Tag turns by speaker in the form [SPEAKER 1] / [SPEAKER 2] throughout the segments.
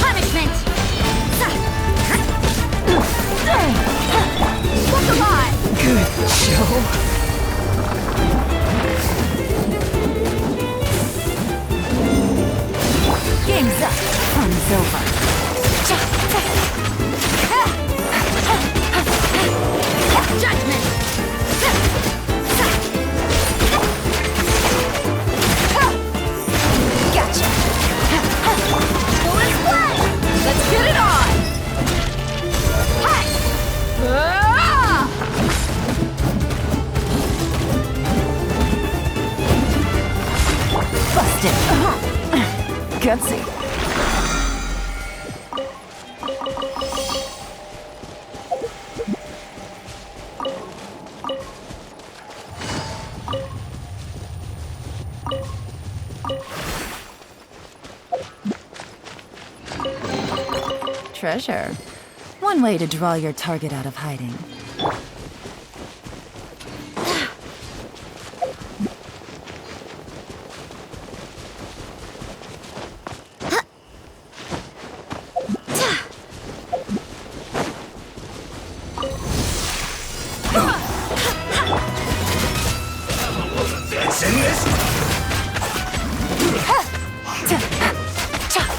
[SPEAKER 1] Punishment! Look alive!
[SPEAKER 2] Good show.
[SPEAKER 3] Game's up. Fun's over.
[SPEAKER 1] Judgment!
[SPEAKER 3] Gotcha.
[SPEAKER 1] Full and play! Let's get it on! Hey! Ah!
[SPEAKER 3] Busted. Gutsy. Treasure. One way to draw your target out of hiding.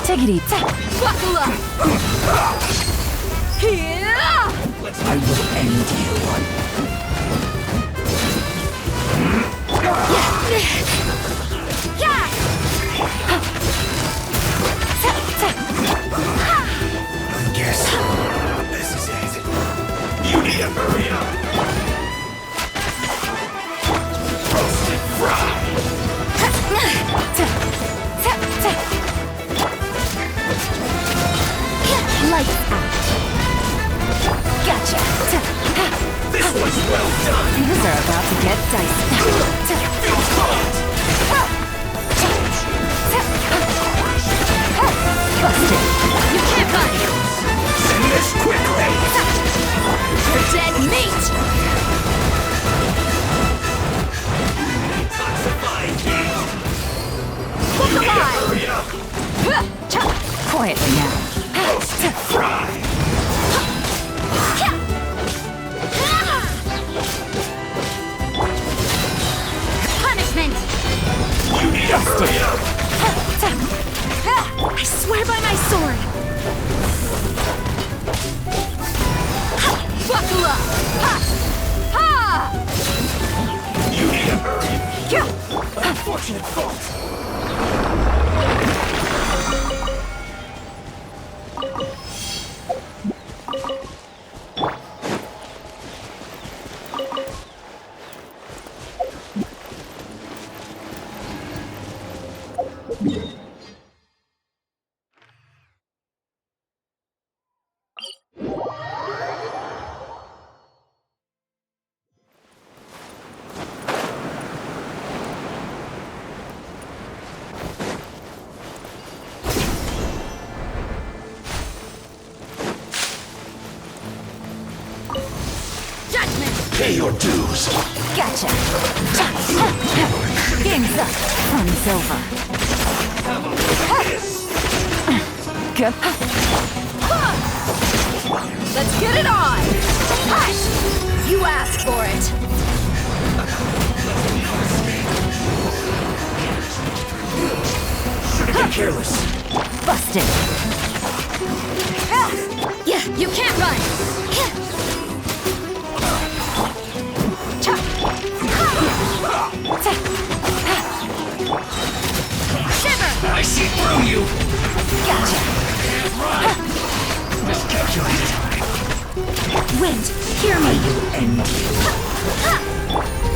[SPEAKER 3] Take it easy.
[SPEAKER 1] Buckle up! Here!
[SPEAKER 2] I will end you.
[SPEAKER 1] Yeah!
[SPEAKER 2] I guess this is it. You need to hurry up. Roasted fry.
[SPEAKER 3] Lights out. Gotcha.
[SPEAKER 2] This was well done.
[SPEAKER 3] Things are about to get dicey.
[SPEAKER 2] Feel caught.
[SPEAKER 3] Busted.
[SPEAKER 1] You can't run!
[SPEAKER 2] Send this quickly.
[SPEAKER 1] You're dead meat!
[SPEAKER 2] Detoxifying heat.
[SPEAKER 1] Look alive!
[SPEAKER 2] Hurry up.
[SPEAKER 3] Quietly now.
[SPEAKER 2] Roasted fry.
[SPEAKER 1] Punishment!
[SPEAKER 2] You need to hurry up.
[SPEAKER 1] I swear by my sword! Buckle up! Ha! Ha!
[SPEAKER 2] You need to hurry. Unfortunate fault. Pay your dues.
[SPEAKER 3] Gotcha. Game's up. Fun's over. Good.
[SPEAKER 1] Let's get it on! Hush! You asked for it!
[SPEAKER 2] Should have been careless.
[SPEAKER 3] Busted.
[SPEAKER 1] Yeah, you can't run! Shiver!
[SPEAKER 2] I see through you.
[SPEAKER 3] Gotcha.
[SPEAKER 2] Miscalculated.
[SPEAKER 3] Wind, hear me.
[SPEAKER 2] End you.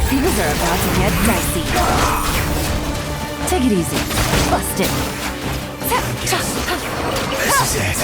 [SPEAKER 3] Things are about to get dicey. Take it easy. Busted.
[SPEAKER 2] This is it.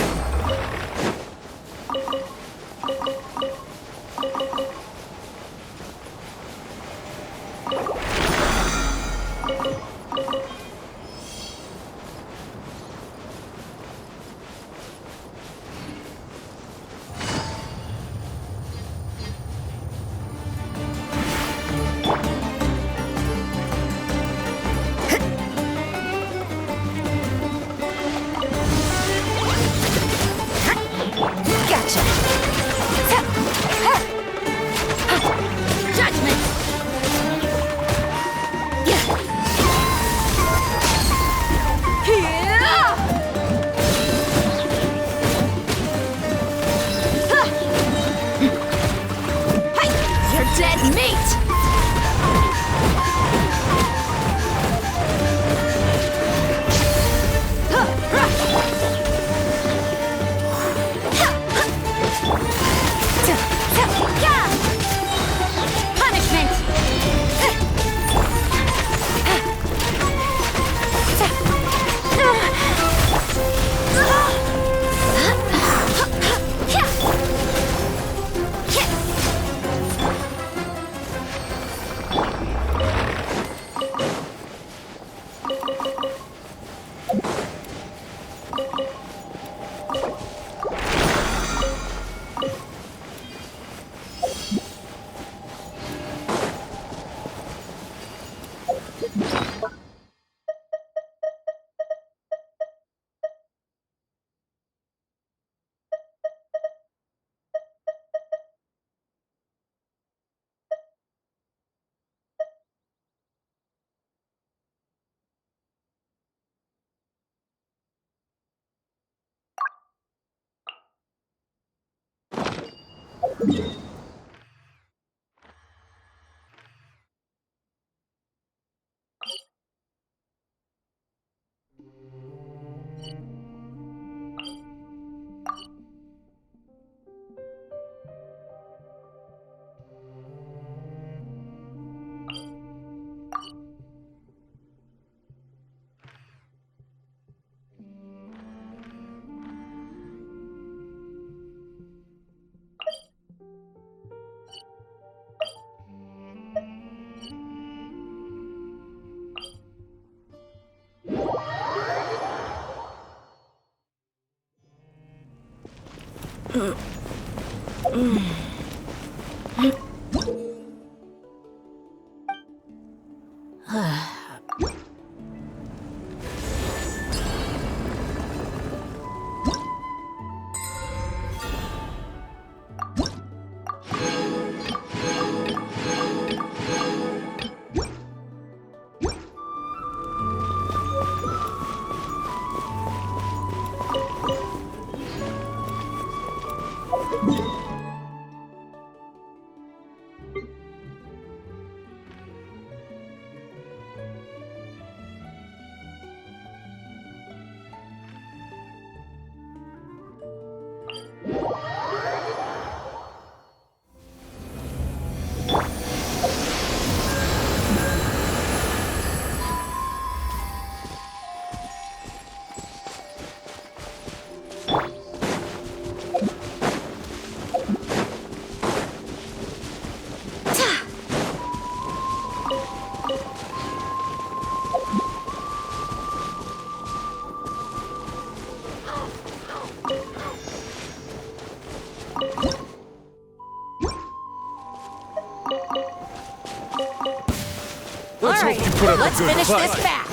[SPEAKER 1] All right, let's finish this match.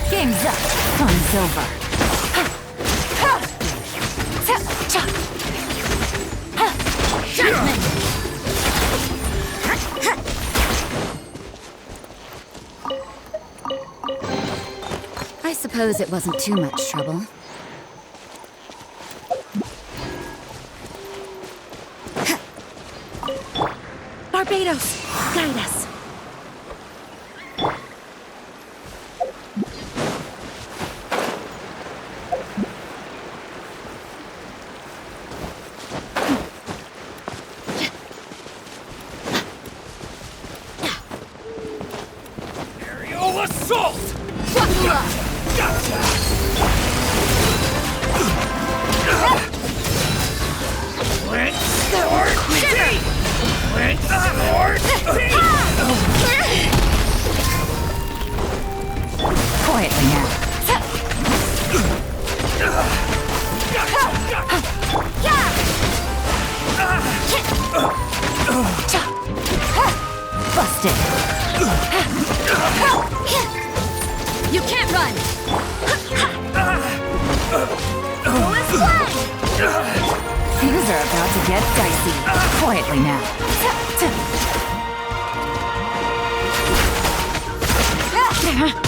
[SPEAKER 3] Game's up. Fun's over.
[SPEAKER 1] Judgment.
[SPEAKER 3] I suppose it wasn't too much trouble.
[SPEAKER 1] Barbados, guide us.
[SPEAKER 2] Aerial assault!
[SPEAKER 1] Buckle up.
[SPEAKER 2] Link sword deep! Link sword deep!
[SPEAKER 3] Quietly now. Busted.
[SPEAKER 1] You can't run. Full flag.
[SPEAKER 3] Things are about to get dicey. Quietly now.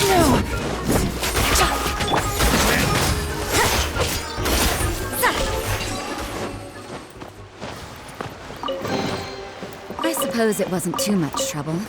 [SPEAKER 3] No. I suppose it wasn't too much trouble.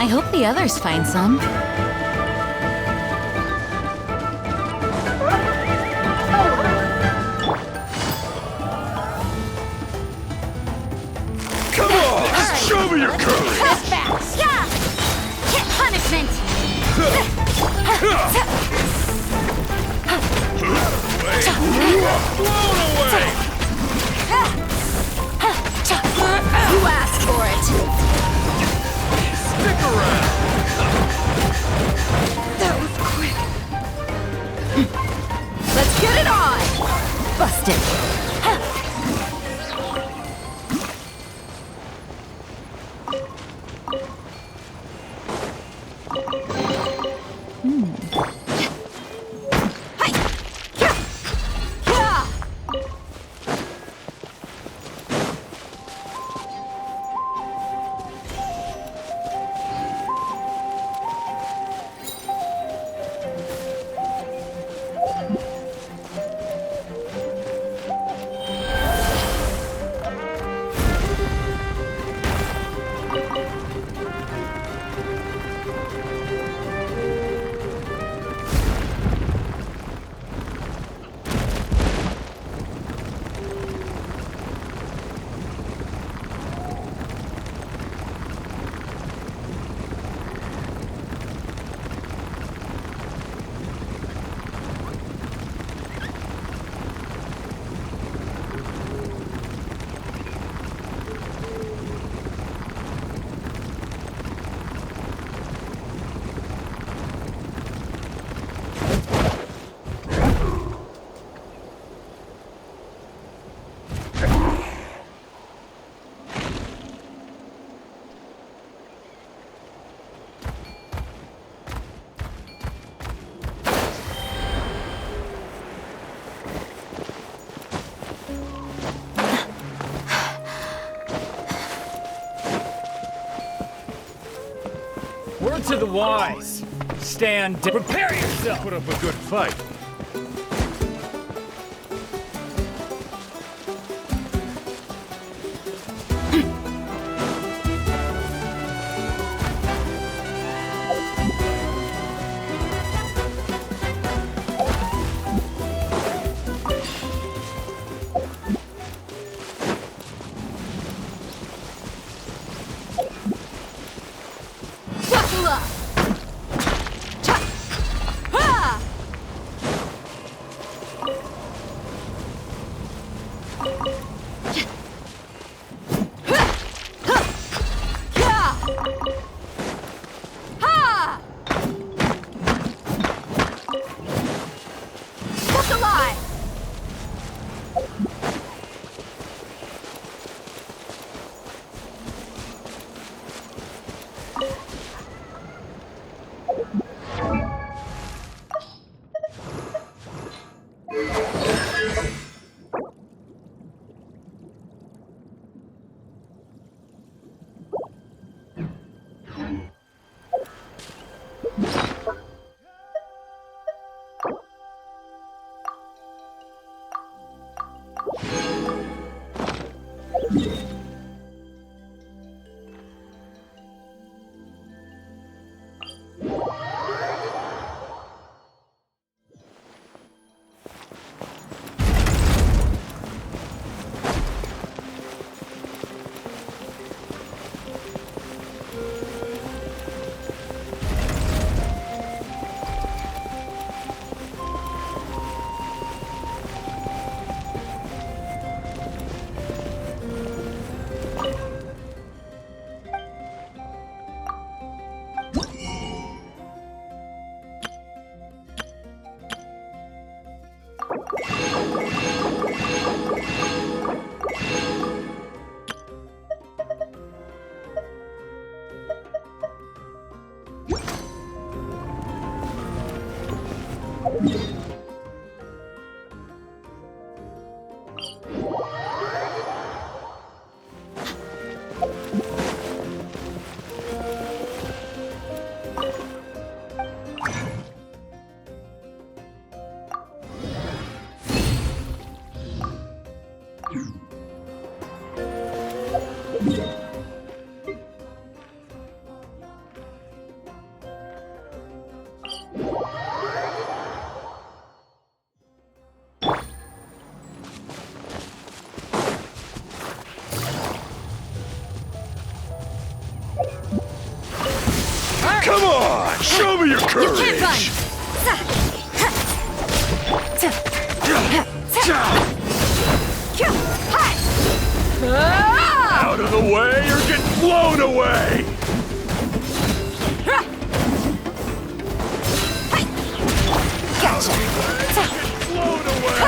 [SPEAKER 3] I hope the others find some.
[SPEAKER 2] Come on! Show me your courage!
[SPEAKER 1] Fast! Yeah! Hit punishment!
[SPEAKER 2] Blown away!
[SPEAKER 1] You asked for it!
[SPEAKER 2] Stick around!
[SPEAKER 1] That was quick! Let's get it on!
[SPEAKER 3] Busted.
[SPEAKER 4] Word to the wise. Stand down. Prepare yourself.
[SPEAKER 2] Put up a good fight.
[SPEAKER 1] Buckle up! Cha! Ha! What's alive?
[SPEAKER 2] Show me your
[SPEAKER 1] You
[SPEAKER 2] courage!
[SPEAKER 1] can't run!
[SPEAKER 2] Out of the way or get blown away!
[SPEAKER 3] Gotcha.
[SPEAKER 2] Blown away!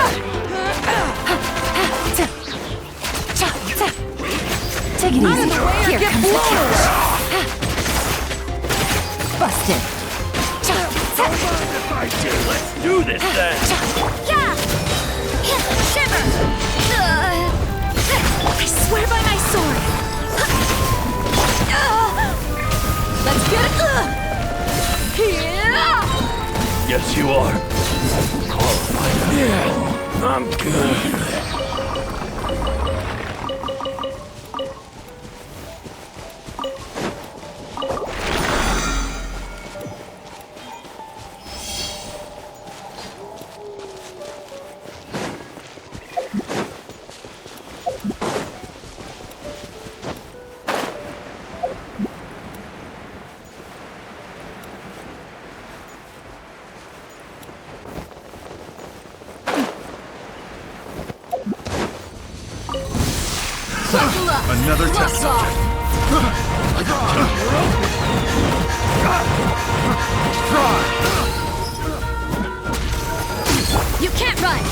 [SPEAKER 3] Take it easy.
[SPEAKER 1] Out of the way or
[SPEAKER 3] Here
[SPEAKER 1] get
[SPEAKER 3] comes the
[SPEAKER 1] blown
[SPEAKER 3] catch. Busted.
[SPEAKER 2] If I do, let's do this then!
[SPEAKER 1] Yeah! Shiver! I swear by my sword! Let's get it!
[SPEAKER 2] Yes, you are. Yeah, I'm good. Another test subject.
[SPEAKER 1] You can't run!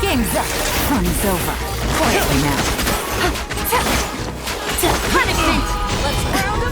[SPEAKER 3] Game's up. Fun's over. Quietly now.
[SPEAKER 1] Punishment! Let's round them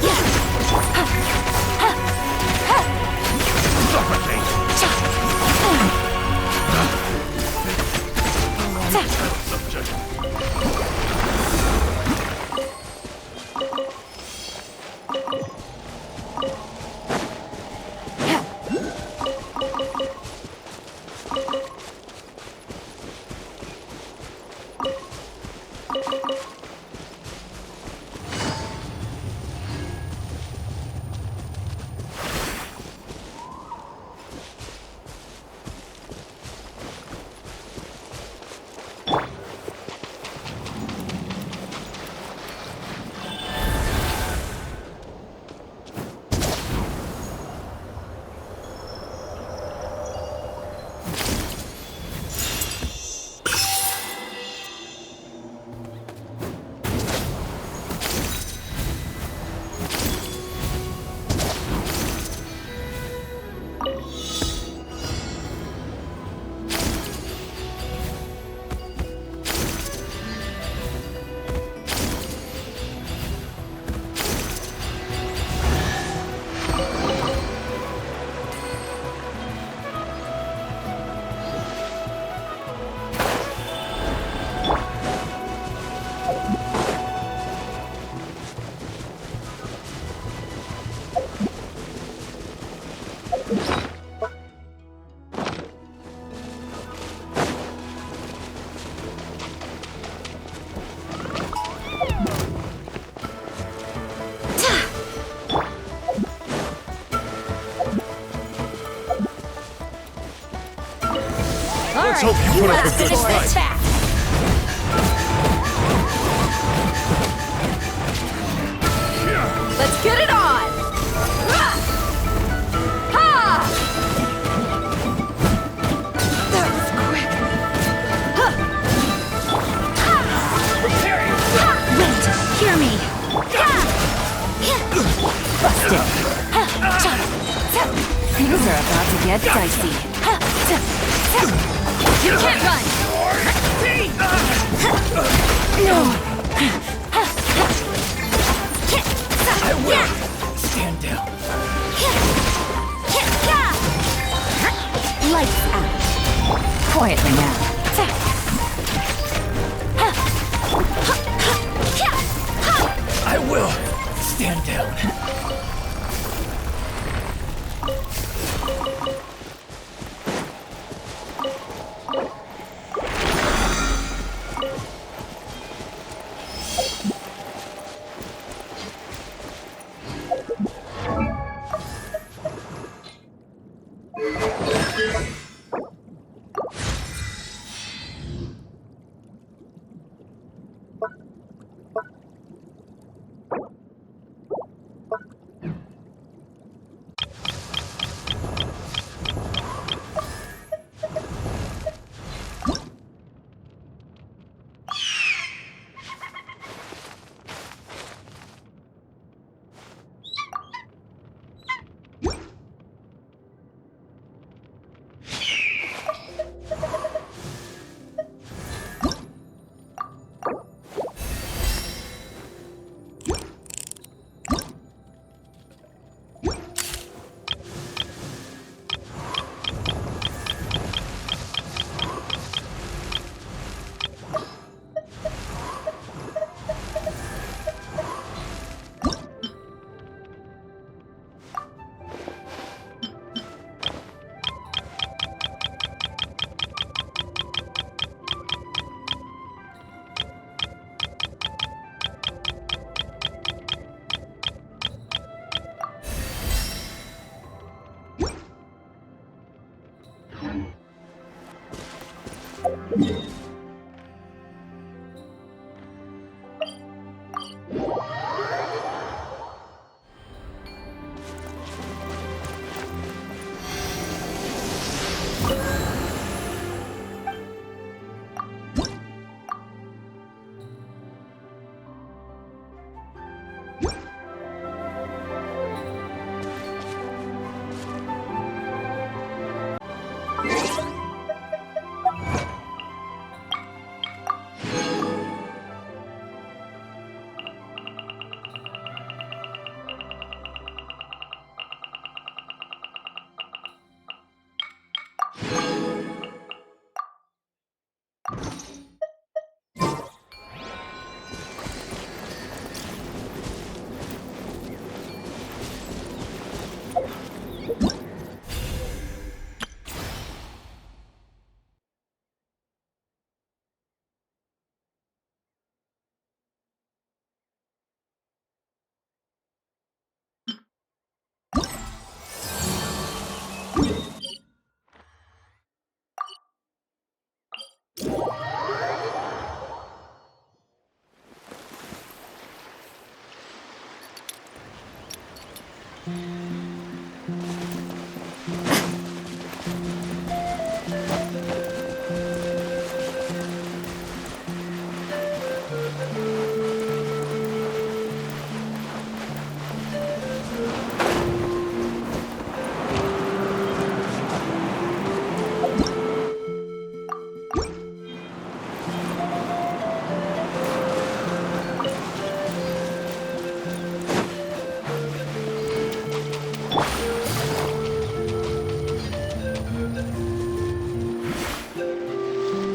[SPEAKER 2] Let's hope you put up a good fight.
[SPEAKER 1] attack! Let's get it on! Ha! That was quick.
[SPEAKER 4] Prepare
[SPEAKER 3] Wait, hear me. Busted. Things are about to get dicey.
[SPEAKER 1] You can't run!
[SPEAKER 3] No.
[SPEAKER 4] I will. Stand down.
[SPEAKER 3] Lights out. Quietly now.
[SPEAKER 4] I will. Stand down.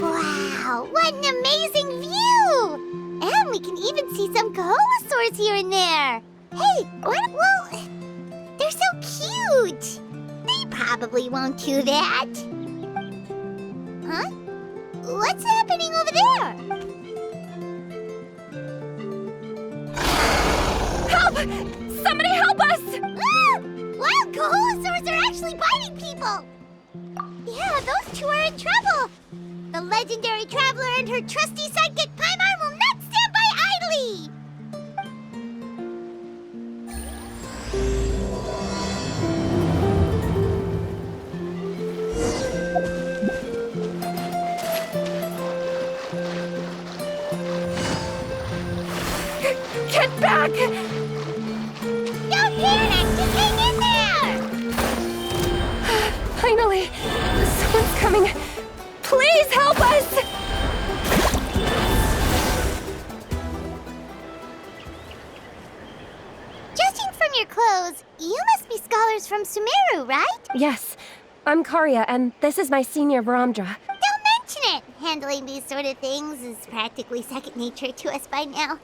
[SPEAKER 5] Wow, what an amazing view! And we can even see some Coholosaurs here and there. Hey, what? Well, they're so cute. They probably won't do that. Huh? What's happening over there?
[SPEAKER 1] Help! Somebody help us!
[SPEAKER 5] Ah! Wild Coholosaurs are actually biting people! Yeah, those two are in trouble! The legendary traveler and her trusty sidekick Paimon will not stand by idly!
[SPEAKER 1] Get back!
[SPEAKER 5] Don't panic! Just hang in there!
[SPEAKER 1] Finally! Someone's coming! Please help us!
[SPEAKER 5] Judging from your clothes, you must be scholars from Sumeru, right?
[SPEAKER 6] Yes, I'm Karya, and this is my senior Varamdra.
[SPEAKER 5] Don't mention it! Handling these sort of things is practically second nature to us by now.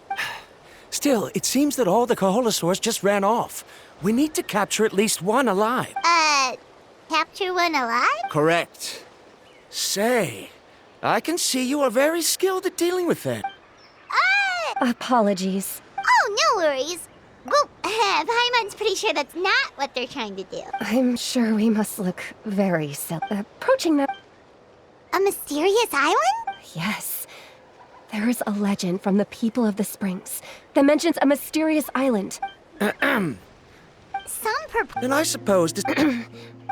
[SPEAKER 7] Still, it seems that all the Coholosaurs just ran off. We need to capture at least one alive.
[SPEAKER 5] Capture one alive?
[SPEAKER 7] Correct. Say, I can see you are very skilled at dealing with that.
[SPEAKER 6] Apologies.
[SPEAKER 5] Oh, no worries. Well, Paimon's pretty sure that's not what they're trying to do.
[SPEAKER 6] I'm sure we must look very silly. Approaching that.
[SPEAKER 5] A mysterious island?
[SPEAKER 6] Yes. There is a legend from the people of the Springs that mentions a mysterious island.
[SPEAKER 5] Some
[SPEAKER 7] Then I suppose this...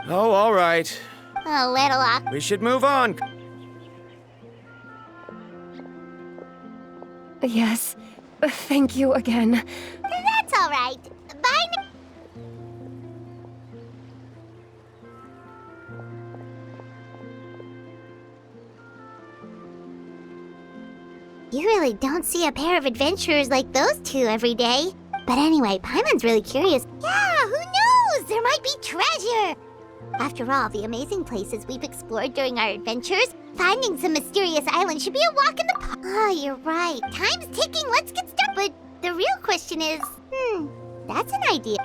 [SPEAKER 7] Oh, all right.
[SPEAKER 5] a little off.
[SPEAKER 7] We should move on.
[SPEAKER 6] Yes. Thank you again.
[SPEAKER 5] That's all right. Bye. You really don't see a pair of adventurers like those two every day. But anyway, Paimon's really curious. Yeah, who knows? There might be treasure. After all, the amazing places we've explored during our adventures, finding some mysterious island should be a walk in the park. Oh, you're right. Time's ticking. Let's get started. But the real question is, that's an idea.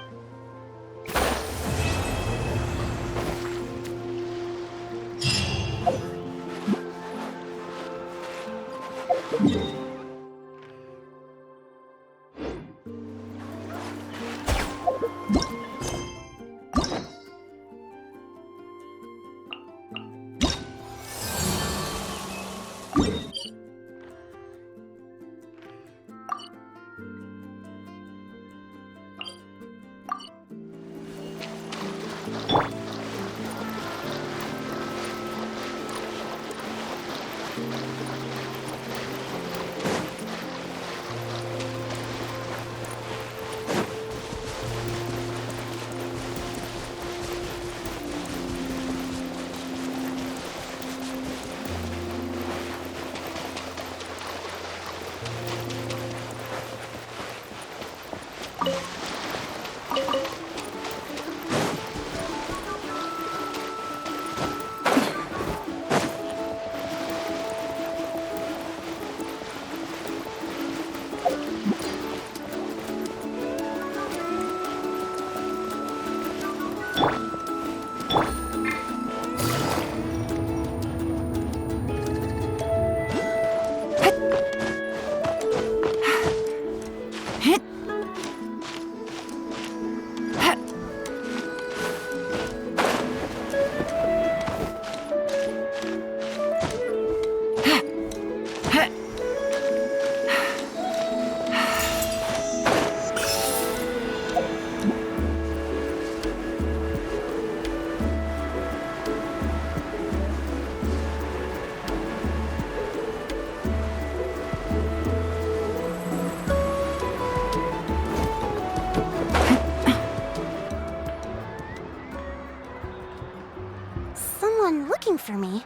[SPEAKER 5] for me.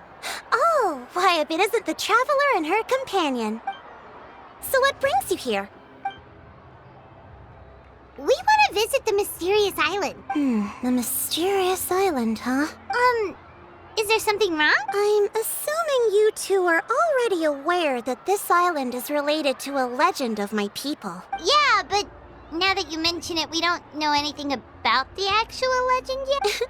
[SPEAKER 5] Oh, why, if it isn't the traveler and her companion. So what brings you here? We want to visit the mysterious island. The mysterious island, huh? Is there something wrong? I'm assuming you two are already aware that this island is related to a legend of my people. Yeah, but now that you mention it, we don't know anything about the actual legend yet.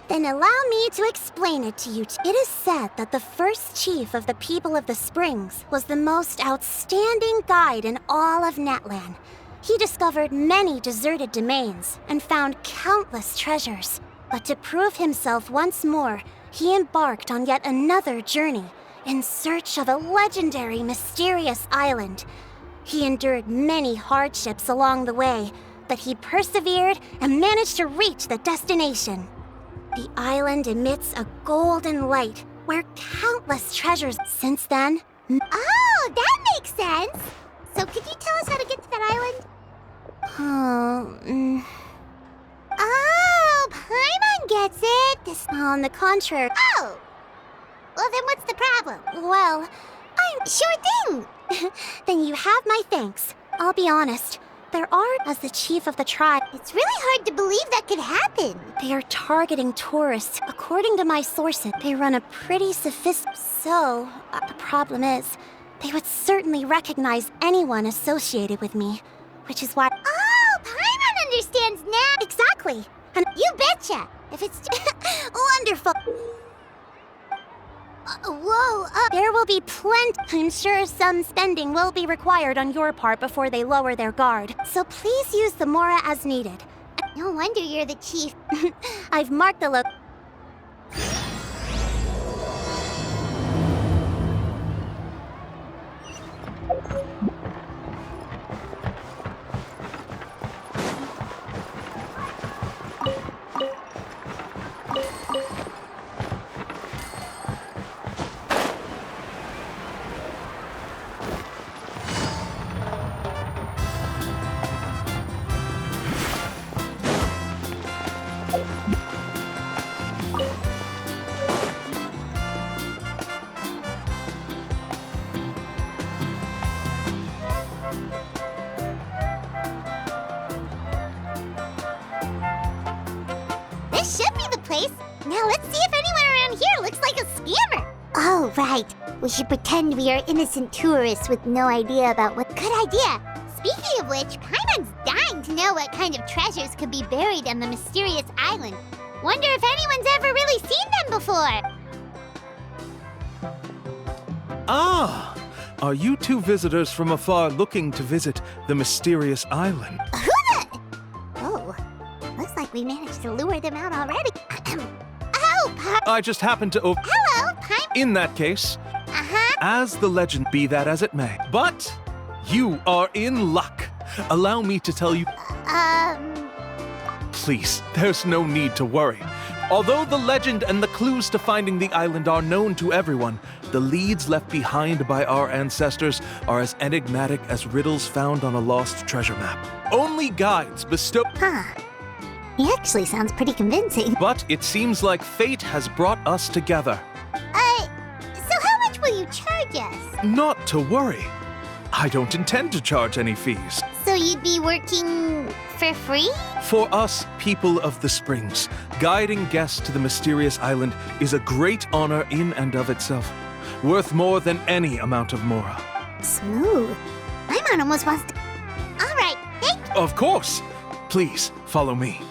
[SPEAKER 5] Then allow me to explain it to you. It is said that the first chief of the people of the Springs was the most outstanding guide in all of Netland. He discovered many deserted domains and found countless treasures. But to prove himself once more, he embarked on yet another journey in search of a legendary, mysterious island. He endured many hardships along the way, but he persevered and managed to reach the destination. The island emits a golden light where countless treasures. Since then... Oh, that makes sense! So could you tell us how to get to that island? Oh, Paimon gets it! On the contrary... Oh! Well, then what's the problem? Well, I'm... Sure thing! Then you have my thanks. I'll be honest. There are, as the chief of the tribe... It's really hard to believe that could happen. They are targeting tourists. According to my sources, they run a pretty sophisticated... So, the problem is, they would certainly recognize anyone associated with me. Which is why... Oh, Paimon understands now! Exactly! And you betcha! If it's... Wonderful! There will be plenty. I'm sure some spending will be required on your part before they lower their guard. So please use the Mora as needed. No wonder you're the chief. I've marked the This should be the place. Now let's see if anyone around here looks like a scammer. Oh, right. We should pretend we are innocent tourists with no idea about what... Good idea. Speaking of which, Paimon's dying to know what kind of treasures could be buried on the mysterious island. Wonder if anyone's ever really seen them before.
[SPEAKER 8] Ah! Are you two visitors from afar looking to visit the mysterious island?
[SPEAKER 5] Who the... Oh, looks like we managed to lure them out already. Oh,
[SPEAKER 8] I just happened to
[SPEAKER 5] Hello, Paimon.
[SPEAKER 8] In that case,
[SPEAKER 5] Uh-huh.
[SPEAKER 8] as the legend be that as it may. But you are in luck. Allow me to tell you... Please, there's no need to worry. Although the legend and the clues to finding the island are known to everyone, the leads left behind by our ancestors are as enigmatic as riddles found on a lost treasure map. Only guides bestow...
[SPEAKER 5] Huh. He actually sounds pretty convincing.
[SPEAKER 8] But it seems like fate has brought us together.
[SPEAKER 5] So how much will you charge us?
[SPEAKER 8] Not to worry. I don't intend to charge any fees.
[SPEAKER 5] So you'd be working for free?
[SPEAKER 8] For us, people of the Springs, guiding guests to the mysterious island is a great honor in and of itself, worth more than any amount of Mora.
[SPEAKER 5] Smooth. Paimon almost wants to... All right, thank you.
[SPEAKER 8] Of course. Please, follow me.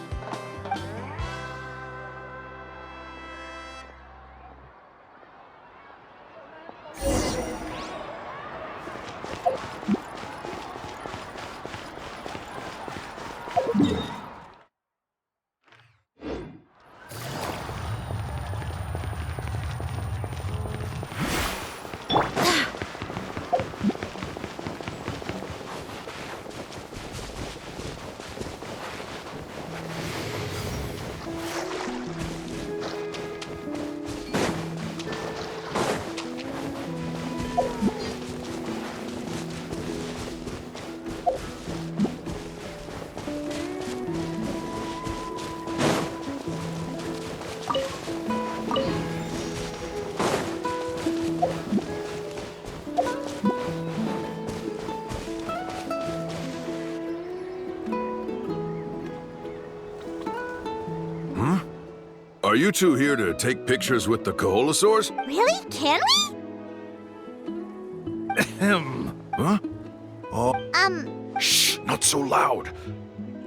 [SPEAKER 9] Are you two here to take pictures with the Koholosaurs?
[SPEAKER 5] Really? Can we?
[SPEAKER 9] Huh? Shh, not so loud.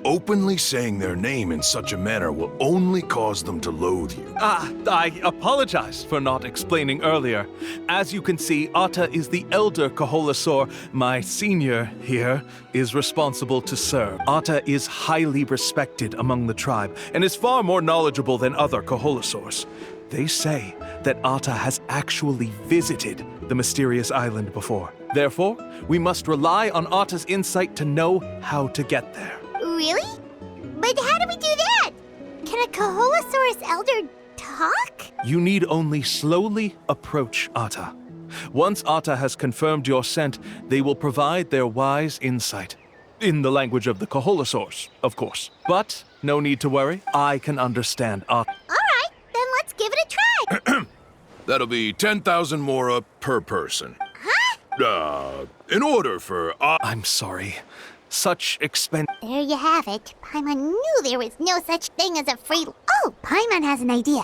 [SPEAKER 9] Openly saying their name in such a manner will only cause them to loathe you.
[SPEAKER 8] I apologize for not explaining earlier. As you can see, Atta is the elder Koholosaur. My senior here is responsible to serve. Atta is highly respected among the tribe and is far more knowledgeable than other Koholosaurs. They say that Atta has actually visited the mysterious island before. Therefore, we must rely on Atta's insight to know how to get there.
[SPEAKER 5] Really? But how do we do that? Can a Koholosaurus elder talk?
[SPEAKER 8] You need only slowly approach Atta. Once Atta has confirmed your scent, they will provide their wise insight. In the language of the Koholosaurs, of course. But no need to worry, I can understand Atta.
[SPEAKER 5] Alright, then let's give it a try.
[SPEAKER 9] That'll be 10,000 mora per person.
[SPEAKER 5] Huh?
[SPEAKER 9] In order for...
[SPEAKER 8] I'm sorry. Such expense.
[SPEAKER 5] There you have it. Paimon knew there was no such thing as a free... Oh, Paimon has an idea.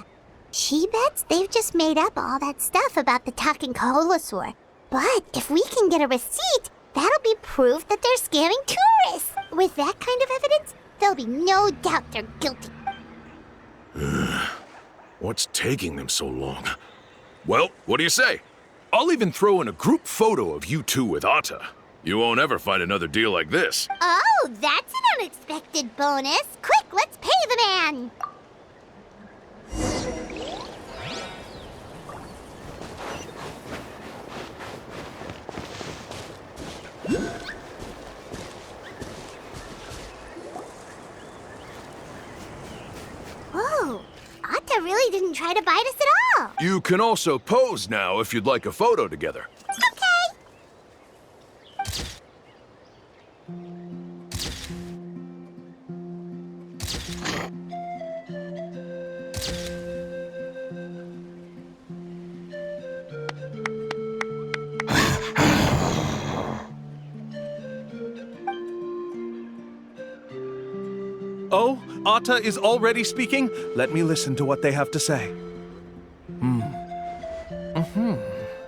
[SPEAKER 5] She bets they've just made up all that stuff about the talking Koholosaur. But if we can get a receipt, that'll be proof that they're scamming tourists. With that kind of evidence, there'll be no doubt they're guilty.
[SPEAKER 9] What's taking them so long? Well, what do you say? I'll even throw in a group photo of you two with Atta. You won't ever find another deal like this.
[SPEAKER 5] Oh, that's an unexpected bonus. Quick, let's pay the man. Whoa, Atta really didn't try to bite us at all.
[SPEAKER 9] You can also pose now if you'd like a photo together.
[SPEAKER 5] Okay.
[SPEAKER 8] Oh, Atta is already speaking? Let me listen to what they have to say.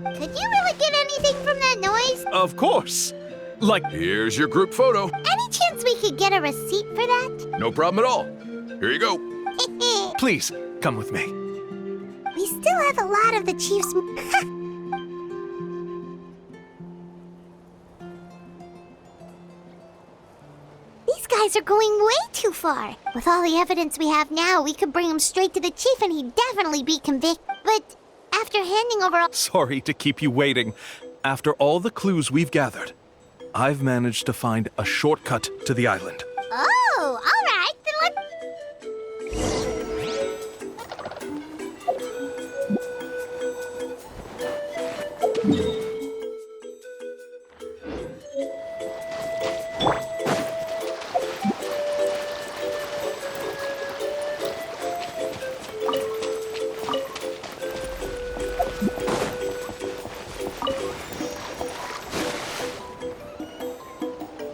[SPEAKER 5] Could you really get anything from that noise?
[SPEAKER 8] Of course. Like,
[SPEAKER 9] Here's your group photo.
[SPEAKER 5] Any chance we could get a receipt for that?
[SPEAKER 9] No problem at all. Here you go.
[SPEAKER 8] please, come with me.
[SPEAKER 5] We still have a lot of the chief's... These guys are going way too far. With all the evidence we have now, we could bring him straight to the chief and he'd definitely be convicted. But after handing over all...
[SPEAKER 8] Sorry to keep you waiting. After all the clues we've gathered, I've managed to find a shortcut to the island.
[SPEAKER 5] Oh, all right. Then let's...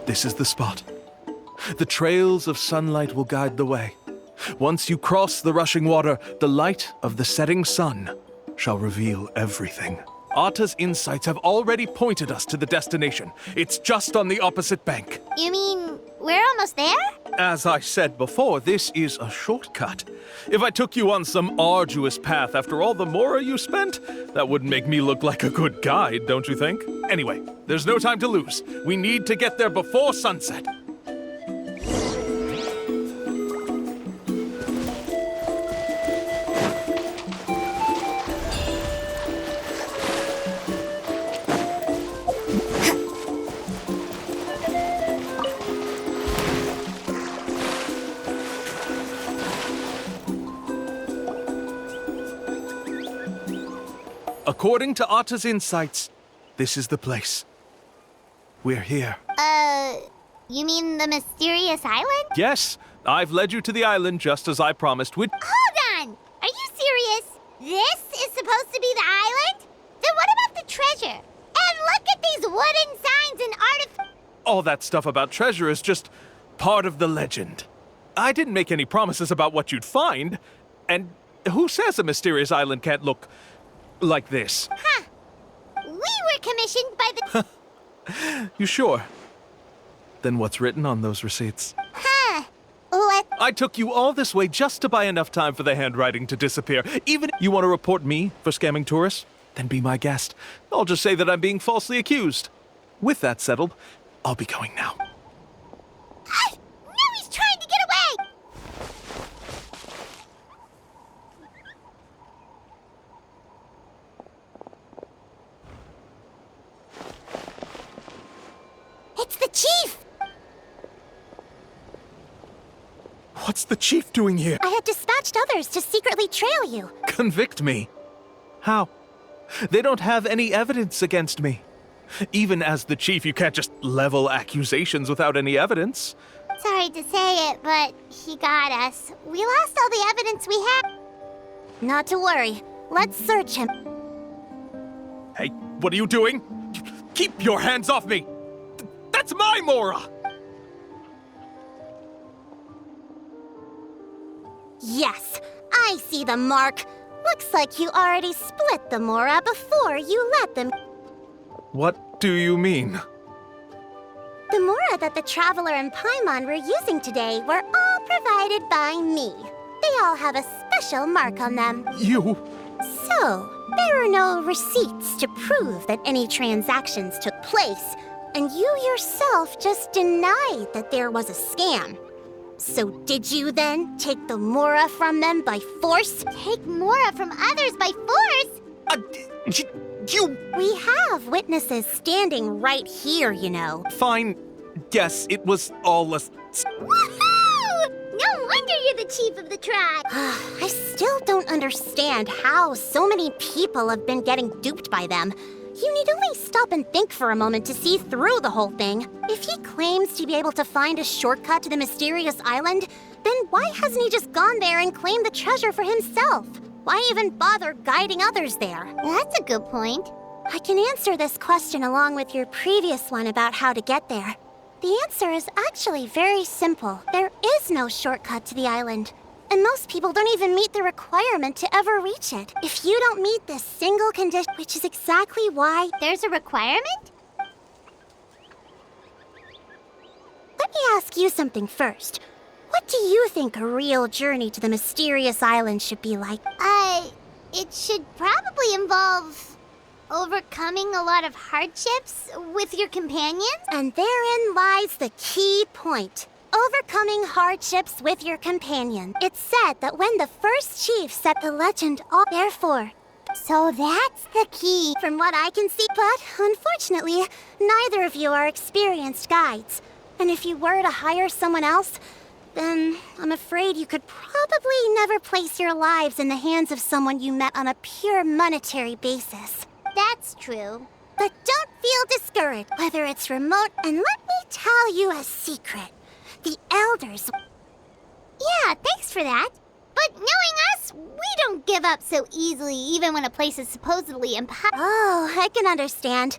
[SPEAKER 8] This is the spot. The trails of sunlight will guide the way. Once you cross the rushing water, the light of the setting sun shall reveal everything. Atta's insights have already pointed us to the destination. It's just on the opposite bank.
[SPEAKER 5] You mean we're almost there?
[SPEAKER 8] As I said before, this is a shortcut. If I took you on some arduous path after all the mora you spent, that wouldn't make me look like a good guide, don't you think? Anyway, there's no time to lose. We need to get there before sunset. According to Atta's insights, this is the place. We're here.
[SPEAKER 5] You mean the mysterious island?
[SPEAKER 8] Yes, I've led you to the island just as I promised.
[SPEAKER 5] Hold on! Are you serious? This is supposed to be the island? Then what about the treasure? And look at these wooden signs and artifacts.
[SPEAKER 8] All that stuff about treasure is just part of the legend. I didn't make any promises about what you'd find, and Who says a mysterious island can't look like this?
[SPEAKER 5] Huh. We were commissioned by the...
[SPEAKER 8] You sure? Then what's written on those receipts?
[SPEAKER 5] Huh. What?
[SPEAKER 8] I took you all this way just to buy enough time for the handwriting to disappear. Even if you want to report me for scamming tourists, then be my guest. I'll just say that I'm being falsely accused. With that settled, I'll be going now.
[SPEAKER 5] Now he's trying to get away! It's the chief!
[SPEAKER 8] What's the chief doing here?
[SPEAKER 5] I had dispatched others to secretly trail you.
[SPEAKER 8] Convict me? How? They don't have any evidence against me. Even as the chief, you can't just level accusations without any evidence.
[SPEAKER 5] Sorry to say it, but he got us. We lost all the evidence we had. Not to worry. Let's search him.
[SPEAKER 8] Hey, what are you doing? Keep your hands off me! That's my Mora!
[SPEAKER 5] Yes, I see the mark. Looks like you already split the Mora before you let them.
[SPEAKER 8] What do you mean?
[SPEAKER 5] The Mora that the Traveler and Paimon were using today were all provided by me. They all have a special mark on them.
[SPEAKER 8] You...
[SPEAKER 5] So, there are no receipts to prove that any transactions took place, and you yourself just denied that there was a scam. So did you then take the Mora from them by force? Take Mora from others by force?
[SPEAKER 8] You...
[SPEAKER 5] We have witnesses standing right here, you know.
[SPEAKER 8] Fine. Yes, it was all a...
[SPEAKER 5] Woohoo! No wonder you're the chief of the tribe. I still don't understand how so many people have been getting duped by them. You need only stop and think for a moment to see through the whole thing. If he claims to be able to find a shortcut to the mysterious island, then why hasn't he just gone there and claimed the treasure for himself? Why even bother guiding others there? That's a good point. I can answer this question along with your previous one about how to get there. The answer is actually very simple. There is no shortcut to the island. And most people don't even meet the requirement to ever reach it. If you don't meet this single condition, which is exactly why... There's a requirement? Let me ask you something first. What do you think a real journey to the mysterious island should be like? It should probably involve overcoming a lot of hardships with your companions. And therein lies the key point. Overcoming hardships with your companion. It's said that when the first chief set the legend all therefore. So that's the key, from what I can see. But unfortunately, neither of you are experienced guides. And if you were to hire someone else, then I'm afraid you could probably never place your lives in the hands of someone you met on a pure monetary basis. That's true. But don't feel discouraged, whether it's remote. And let me tell you a secret. The elders... Yeah, thanks for that. But knowing us, we don't give up so easily, even when a place is supposedly impossible. Oh, I can understand.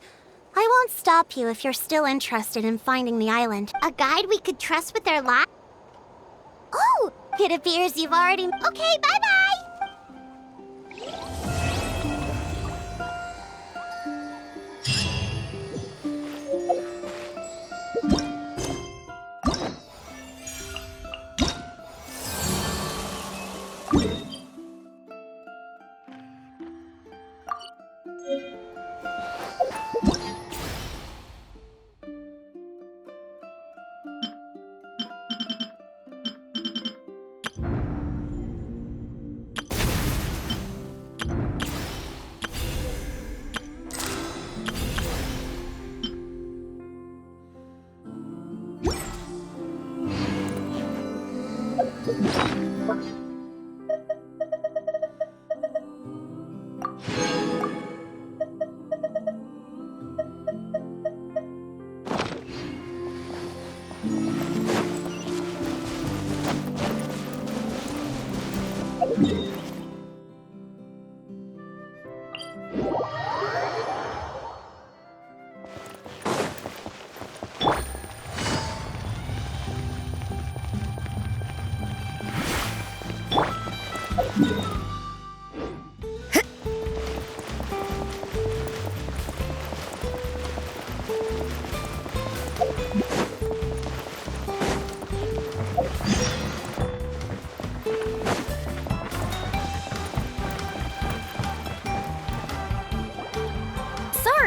[SPEAKER 5] I won't stop you if you're still interested in finding the island. A guide we could trust with their life? Oh, it appears you've already... Okay, bye-bye!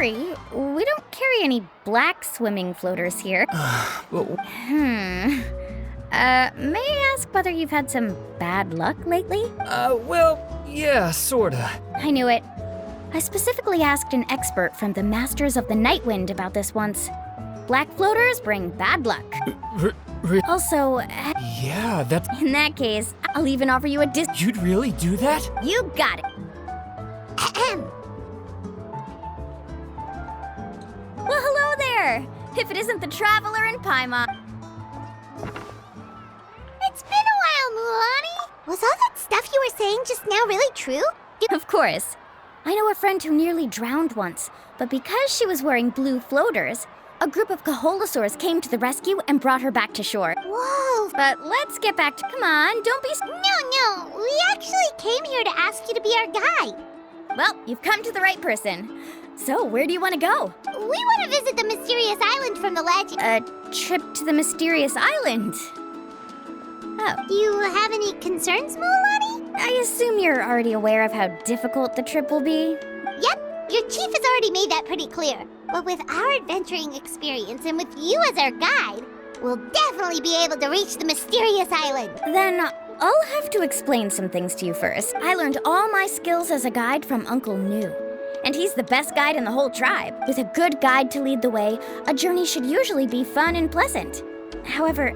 [SPEAKER 10] sorry. We don't carry any black swimming floaters here. May I ask whether you've had some bad luck lately?
[SPEAKER 4] Well, yeah, sorta.
[SPEAKER 10] I knew it. I specifically asked an expert from the Masters of the Night Wind about this once. Black floaters bring bad luck. Also,
[SPEAKER 4] Yeah, that's...
[SPEAKER 10] in that case, I'll even offer you a
[SPEAKER 4] You'd really do that?
[SPEAKER 10] You got it. Well, hello there! If it isn't the Traveler in Paimon.
[SPEAKER 5] It's been a while, Mulan. Was all that stuff you were saying just now really true?
[SPEAKER 10] Of course. I know a friend who nearly drowned once, but because she was wearing blue floaters, a group of Kaholosaurs came to the rescue and brought her back to shore.
[SPEAKER 5] Whoa.
[SPEAKER 10] But let's get back to... Come on, don't be...
[SPEAKER 5] No, we actually came here to ask you to be our guide.
[SPEAKER 10] Well, you've come to the right person. So, where do you want to go?
[SPEAKER 5] We want to visit the mysterious island from the legend.
[SPEAKER 10] A trip to the mysterious island. Oh.
[SPEAKER 5] Do you have any concerns, Mulan?
[SPEAKER 10] I assume you're already aware of how difficult the trip will be.
[SPEAKER 5] Yep, your chief has already made that pretty clear. But with our adventuring experience and with you as our guide, we'll definitely be able to reach the mysterious island.
[SPEAKER 10] Then I'll have to explain some things to you first. I learned all my skills as a guide from Uncle New. And he's the best guide in the whole tribe. With a good guide to lead the way, a journey should usually be fun and pleasant. However,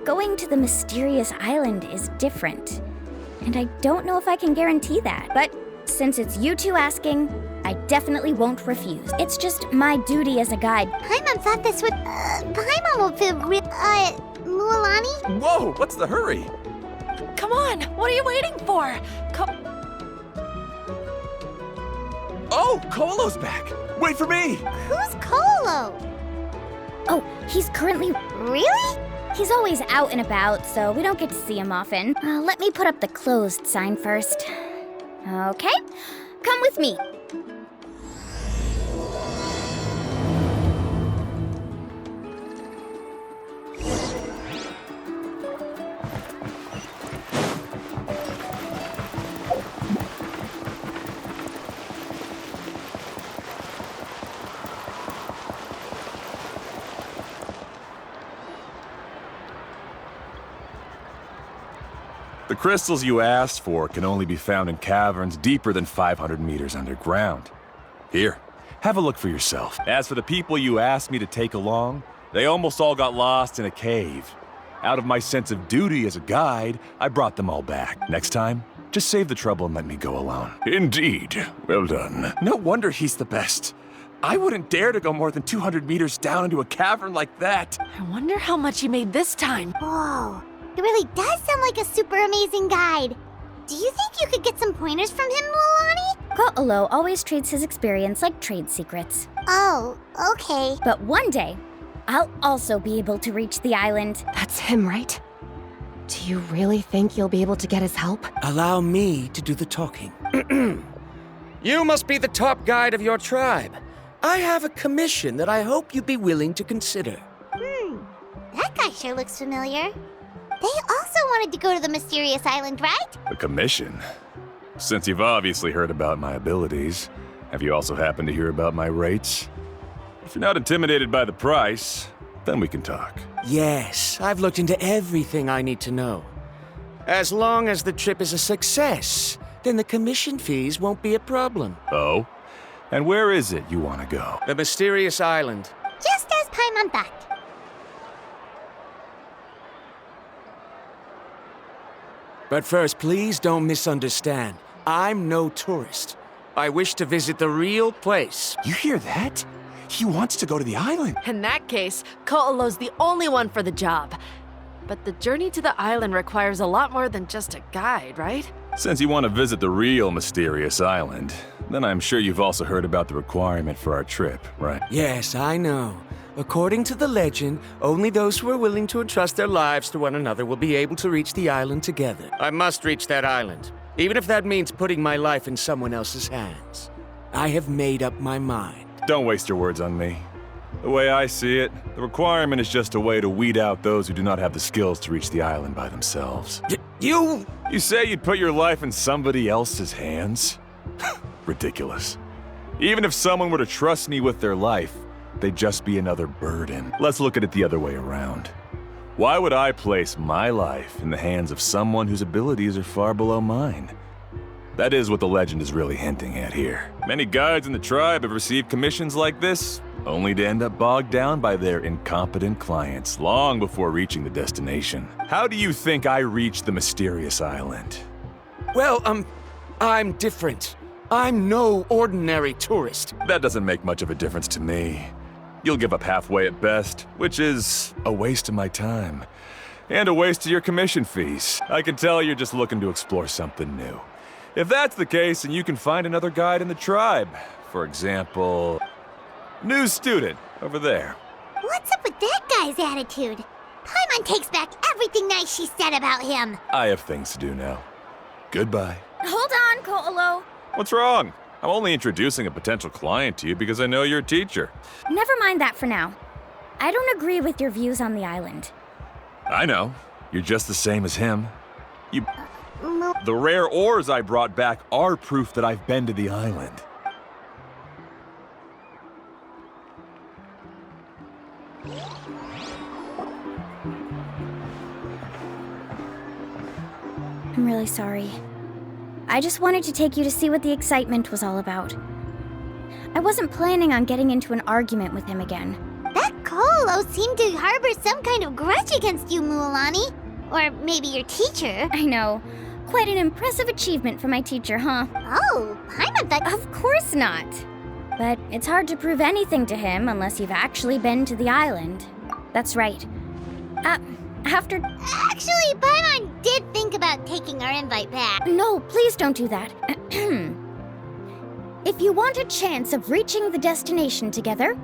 [SPEAKER 10] going to the mysterious island is different. And I don't know if I can guarantee that. But since it's you two asking, I definitely won't refuse. It's just my duty as a guide.
[SPEAKER 5] Paimon thought this would... Paimon will feel Mulan?
[SPEAKER 11] Whoa, what's the hurry?
[SPEAKER 3] Come on, what are you waiting for?
[SPEAKER 11] Oh, Kolo's back. Wait for me.
[SPEAKER 5] Who's Kolo?
[SPEAKER 10] Oh, he's currently...
[SPEAKER 5] Really?
[SPEAKER 10] He's always out and about, so we don't get to see him often. Let me put up the closed sign first. Okay, come with me.
[SPEAKER 11] The crystals you asked for can only be found in caverns deeper than 500 meters underground. Here, have a look for yourself. As for the people you asked me to take along, they almost all got lost in a cave. Out of my sense of duty as a guide, I brought them all back. Next time, just save the trouble and let me go alone.
[SPEAKER 9] Indeed. Well done.
[SPEAKER 11] No wonder he's the best. I wouldn't dare to go more than 200 meters down into a cavern like that.
[SPEAKER 3] I wonder how much he made this time.
[SPEAKER 5] Whoa. It really does sound like a super amazing guide. Do you think you could get some pointers from him, Mulan?
[SPEAKER 10] Ko'olo always treats his experience like trade secrets.
[SPEAKER 5] Oh, okay.
[SPEAKER 10] But one day, I'll also be able to reach the island.
[SPEAKER 6] That's him, right? Do you really think you'll be able to get his help?
[SPEAKER 7] Allow me to do the talking. You must be the top guide of your tribe. I have a commission that I hope you'd be willing to consider.
[SPEAKER 5] That guy sure looks familiar. They also wanted to go to the mysterious island, right?
[SPEAKER 11] A commission? Since you've obviously heard about my abilities, have you also happened to hear about my rates? If you're not intimidated by the price, then we can talk.
[SPEAKER 7] Yes, I've looked into everything I need to know. As long as the trip is a success, then the commission fees won't be a problem.
[SPEAKER 11] Oh? And where is it you want to go?
[SPEAKER 7] The mysterious island.
[SPEAKER 5] Just as Paimon thought.
[SPEAKER 7] But first, please don't misunderstand. I'm no tourist. I wish to visit the real place.
[SPEAKER 11] You hear that? He wants to go to the island.
[SPEAKER 3] In that case, Ko'olo's the only one for the job. But the journey to the island requires a lot more than just a guide, right?
[SPEAKER 11] Since you want to visit the real mysterious island, then I'm sure you've also heard about the requirement for our trip, right?
[SPEAKER 7] Yes, I know. According to the legend, only those who are willing to entrust their lives to one another will be able to reach the island together. I must reach that island, even if that means putting my life in someone else's hands. I have made up my mind.
[SPEAKER 11] Don't waste your words on me. The way I see it, the requirement is just a way to weed out those who do not have the skills to reach the island by themselves.
[SPEAKER 7] You
[SPEAKER 11] say you'd put your life in somebody else's hands? Ridiculous. Even if someone were to trust me with their life, they'd just be another burden. Let's look at it the other way around. Why would I place my life in the hands of someone whose abilities are far below mine? That is what the legend is really hinting at here. Many guides in the tribe have received commissions like this, only to end up bogged down by their incompetent clients long before reaching the destination. How do you think I reached the mysterious island?
[SPEAKER 7] Well, I'm different. I'm no ordinary tourist.
[SPEAKER 11] That doesn't make much of a difference to me. You'll give up halfway at best, which is a waste of my time. And a waste of your commission fees. I can tell you're just looking to explore something new. If that's the case, then you can find another guide in the tribe. For example, new student over there.
[SPEAKER 5] What's up with that guy's attitude? Paimon takes back everything nice she said about him.
[SPEAKER 11] I have things to do now. Goodbye.
[SPEAKER 10] Hold on, Ko'olo.
[SPEAKER 11] What's wrong? I'm only introducing a potential client to you because I know you're a teacher.
[SPEAKER 10] Never mind that for now. I don't agree with your views on the island.
[SPEAKER 11] I know. You're just the same as him. The rare ores I brought back are proof that I've been to the island.
[SPEAKER 10] I'm really sorry. I just wanted to take you to see what the excitement was all about. I wasn't planning on getting into an argument with him again.
[SPEAKER 5] That Ko'olo seemed to harbor some kind of grudge against you, Mualani. Or maybe your teacher.
[SPEAKER 10] I know. Quite an impressive achievement for my teacher, huh?
[SPEAKER 5] Oh, Paimon thought...
[SPEAKER 10] Of course not. But it's hard to prove anything to him unless you've actually been to the island. That's right. After...
[SPEAKER 5] Actually, Paimon did think about taking our invite back.
[SPEAKER 10] No, please don't do that. If you want a chance of reaching the destination together,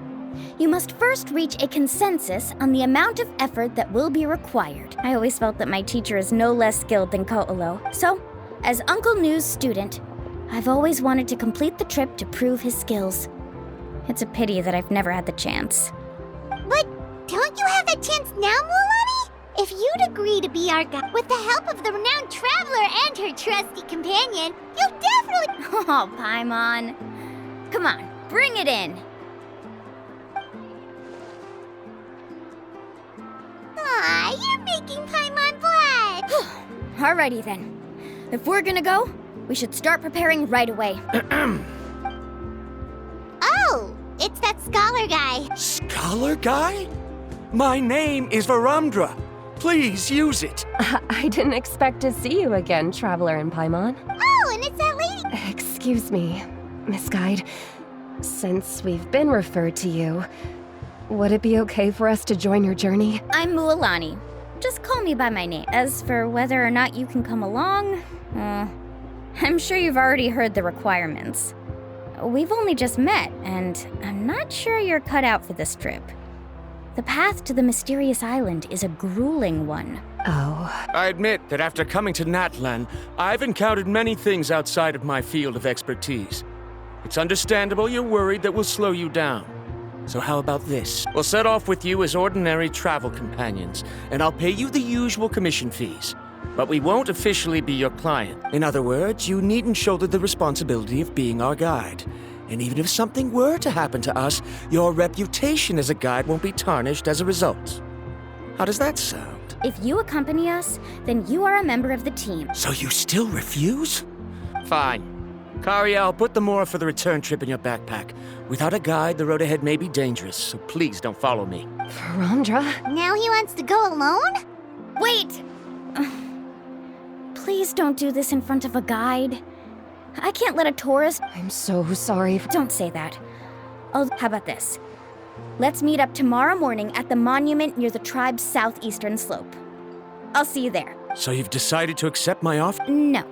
[SPEAKER 10] you must first reach a consensus on the amount of effort that will be required. I always felt that my teacher is no less skilled than Ko'olo. So, as Uncle New's student, I've always wanted to complete the trip to prove his skills. It's a pity that I've never had the chance.
[SPEAKER 5] But don't you have that chance now, Mualani? If you'd agree to be our guide with the help of the renowned traveler and her trusty companion, you'll definitely...
[SPEAKER 10] Oh, Paimon. Come on, bring it in.
[SPEAKER 5] Aw, you're making Paimon blush.
[SPEAKER 10] Alrighty then. If we're gonna go, we should start preparing right away.
[SPEAKER 5] Oh, it's that scholar guy.
[SPEAKER 7] Scholar guy? My name is Varamdra. Please use it.
[SPEAKER 6] I didn't expect to see you again, Traveler and Paimon.
[SPEAKER 5] Oh, and it's that lady.
[SPEAKER 6] Excuse me, Miss Guide. Since we've been referred to you, would it be okay for us to join your journey?
[SPEAKER 10] I'm Mualani. Just call me by my name. As for whether or not you can come along, I'm sure you've already heard the requirements. We've only just met, and I'm not sure you're cut out for this trip. The path to the mysterious island is a grueling one.
[SPEAKER 6] Oh.
[SPEAKER 7] I admit that after coming to Natlan, I've encountered many things outside of my field of expertise. It's understandable you're worried that we'll slow you down. So how about this? We'll set off with you as ordinary travel companions, and I'll pay you the usual commission fees. But we won't officially be your client. In other words, you needn't shoulder the responsibility of being our guide. And even if something were to happen to us, your reputation as a guide won't be tarnished as a result. How does that sound?
[SPEAKER 10] If you accompany us, then you are a member of the team.
[SPEAKER 7] So you still refuse? Fine. Kariel, put the Mora for the return trip in your backpack. Without a guide, the road ahead may be dangerous, so please don't follow me.
[SPEAKER 6] Varamdra?
[SPEAKER 5] Now he wants to go alone?
[SPEAKER 10] Wait! Please don't do this in front of a guide. I can't let a tourist...
[SPEAKER 6] I'm so sorry.
[SPEAKER 10] Don't say that. Oh, how about this? Let's meet up tomorrow morning at the monument near the tribe's southeastern slope. I'll see you there.
[SPEAKER 7] So you've decided to accept my offer?
[SPEAKER 10] No.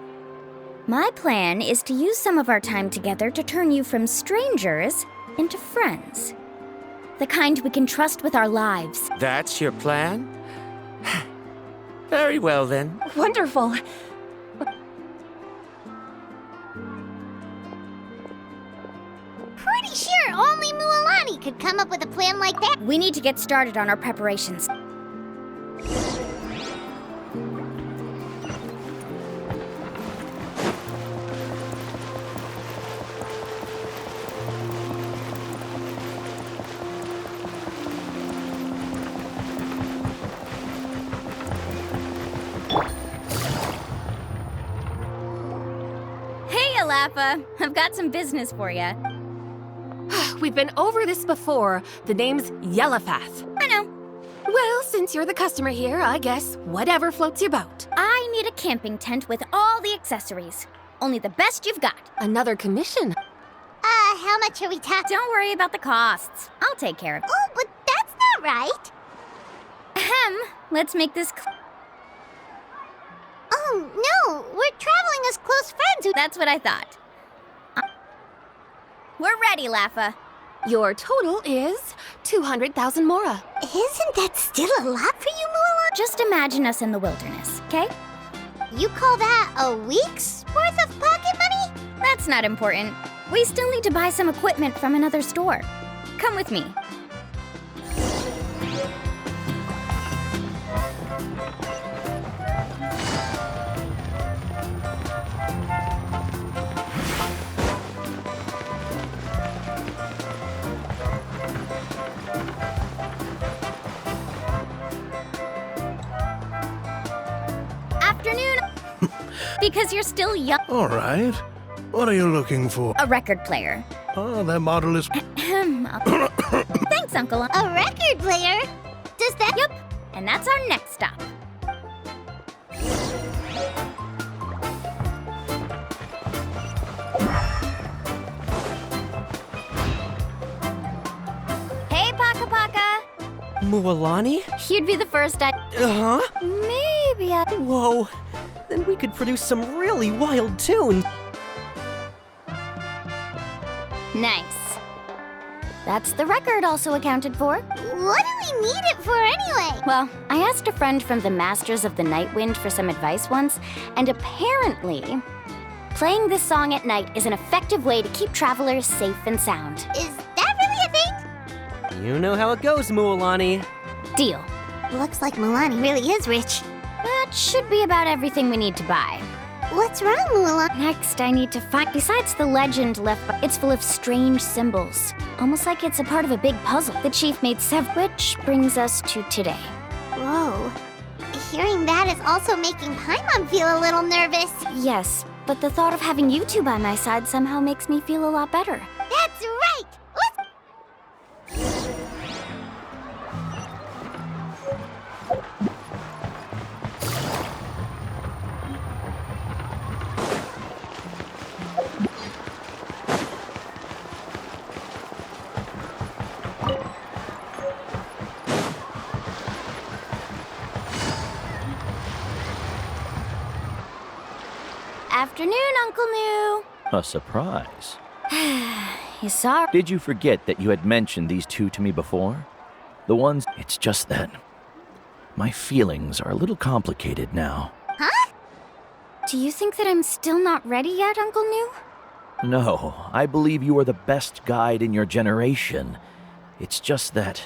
[SPEAKER 10] My plan is to use some of our time together to turn you from strangers into friends. The kind we can trust with our lives.
[SPEAKER 7] That's your plan? Very well, then.
[SPEAKER 6] Wonderful.
[SPEAKER 5] Pretty sure only Mualani could come up with a plan like that.
[SPEAKER 10] We need to get started on our preparations. Laffa. I've got some business for you.
[SPEAKER 6] We've been over this before. The name's Yellowfath.
[SPEAKER 10] I know.
[SPEAKER 6] Well, since you're the customer here, I guess whatever floats your boat.
[SPEAKER 10] I need a camping tent with all the accessories. Only the best you've got.
[SPEAKER 6] Another commission.
[SPEAKER 5] How much are we talking?
[SPEAKER 10] Don't worry about the costs. I'll take care of it.
[SPEAKER 5] Oh, but that's not right.
[SPEAKER 10] Ahem. Let's make this
[SPEAKER 5] Oh, no, we're traveling as close friends who—
[SPEAKER 10] That's what I thought. We're ready, Laffa.
[SPEAKER 6] Your total is 200,000 mora.
[SPEAKER 5] Isn't that still a lot for you, Mulan?
[SPEAKER 10] Just imagine us in the wilderness, okay?
[SPEAKER 5] You call that a week's worth of pocket money?
[SPEAKER 10] That's not important. We still need to buy some equipment from another store. Come with me. Afternoon. Because you're still young.
[SPEAKER 12] All right. What are you looking for?
[SPEAKER 10] A record player.
[SPEAKER 12] Oh, that model is...
[SPEAKER 10] Thanks, Uncle.
[SPEAKER 5] A record player? Does that—
[SPEAKER 10] Yep. And that's our next stop. Hey, Paka Paka.
[SPEAKER 13] Mualani?
[SPEAKER 10] You'd be the first I...
[SPEAKER 13] Uh-huh.
[SPEAKER 10] Maybe I...
[SPEAKER 13] Whoa. Then we could produce some really wild tunes.
[SPEAKER 10] Nice. That's the record also accounted for.
[SPEAKER 5] What do we need it for anyway?
[SPEAKER 10] Well, I asked a friend from the Masters of the Night Wind for some advice once, and apparently, playing this song at night is an effective way to keep travelers safe and sound.
[SPEAKER 5] Is that really a thing?
[SPEAKER 13] You know how it goes, Mualani.
[SPEAKER 10] Deal.
[SPEAKER 5] Looks like Milani really is rich.
[SPEAKER 10] That should be about everything we need to buy.
[SPEAKER 5] What's wrong, Mulan?
[SPEAKER 10] Next, I need to find... Besides the legend left by... It's full of strange symbols. Almost like it's a part of a big puzzle. The chief made several... Which brings us to today.
[SPEAKER 5] Whoa. Hearing that is also making Paimon feel a little nervous.
[SPEAKER 10] Yes, but the thought of having you two by my side somehow makes me feel a lot better.
[SPEAKER 5] That's right!
[SPEAKER 10] Afternoon, Uncle New.
[SPEAKER 14] A surprise.
[SPEAKER 10] You saw...
[SPEAKER 14] Did you forget that you had mentioned these two to me before? The ones... It's just that... My feelings are a little complicated now.
[SPEAKER 5] Huh?
[SPEAKER 10] Do you think that I'm still not ready yet, Uncle New?
[SPEAKER 14] No, I believe you are the best guide in your generation. It's just that...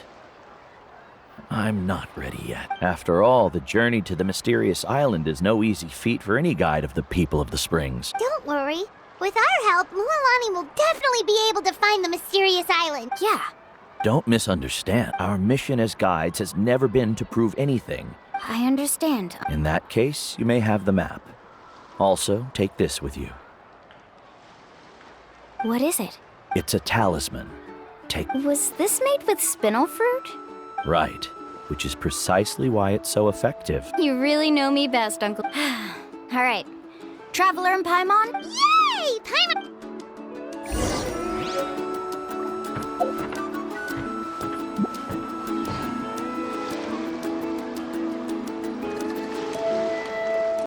[SPEAKER 14] I'm not ready yet. After all, the journey to the mysterious island is no easy feat for any guide of the people of the springs.
[SPEAKER 5] Don't worry. With our help, Mualani will definitely be able to find the mysterious island.
[SPEAKER 10] Yeah.
[SPEAKER 14] Don't misunderstand. Our mission as guides has never been to prove anything.
[SPEAKER 10] I understand.
[SPEAKER 14] In that case, you may have the map. Also, take this with you.
[SPEAKER 10] What is it?
[SPEAKER 14] It's a talisman. Take...
[SPEAKER 10] Was this made with spinel fruit?
[SPEAKER 14] Right. Which is precisely why it's so effective.
[SPEAKER 10] You really know me best, Uncle. All right. Traveler and Paimon?
[SPEAKER 5] Yay! Paimon...